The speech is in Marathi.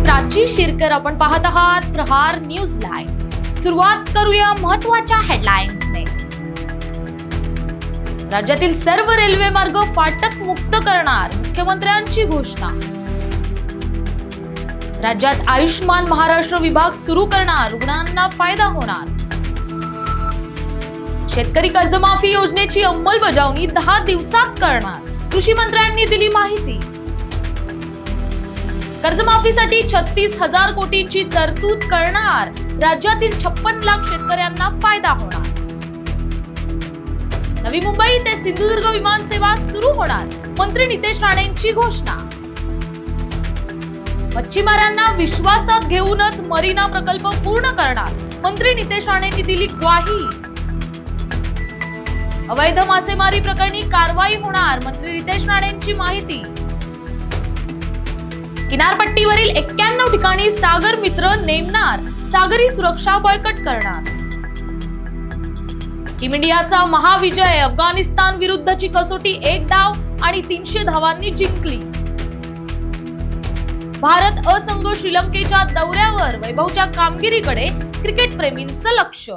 प्राची शिरकर, आपण पाहत आहात प्रहार न्यूज लाईव्ह। सुरुवात करूया महत्त्वाच्या हेडलाईन्सने। राज्यातील सर्व रेल्वे मार्ग फाटक मुक्त करणार, मुख्यमंत्र्यांची घोषणा। राज्यात आयुष्मान महाराष्ट्र विभाग सुरू करणार, रुग्णांना फायदा होणार। शेतकरी कर्जमाफी योजनेची अंमलबजावणी 10 दिवसात करणार, कृषी मंत्र्यांनी दिली माहिती। कर्जमाफीसाठी 36,000 कोटींची तरतूद करणार, राज्यातील 56 लाख शेतकऱ्यांना फायदा होणार। नवी मुंबई ते सिंधुदुर्ग विमान सेवा सुरू होणार, मंत्री नितेश राणेंची घोषणा। मच्छीमारांना विश्वासात घेऊनच मरीना प्रकल्प पूर्ण करणार, मंत्री नितेश राणेंनी दिली ग्वाही। अवैध मासेमारी प्रकरणी कारवाई होणार, मंत्री नितेश राणेंची माहिती। किनारपट्टीवरील 91 ठिकाणी सागर मित्र नेमणार, सागरी सुरक्षा बळकट करणार। टीम इंडियाचा महाविजय, अफगाणिस्तान विरुद्धची कसोटी 1 डाव आणि 300 धावांनी जिंकली। भारत असंघ श्रीलंकेच्या दौऱ्यावर, वैभवच्या कामगिरीकडे क्रिकेट प्रेमींचं लक्ष।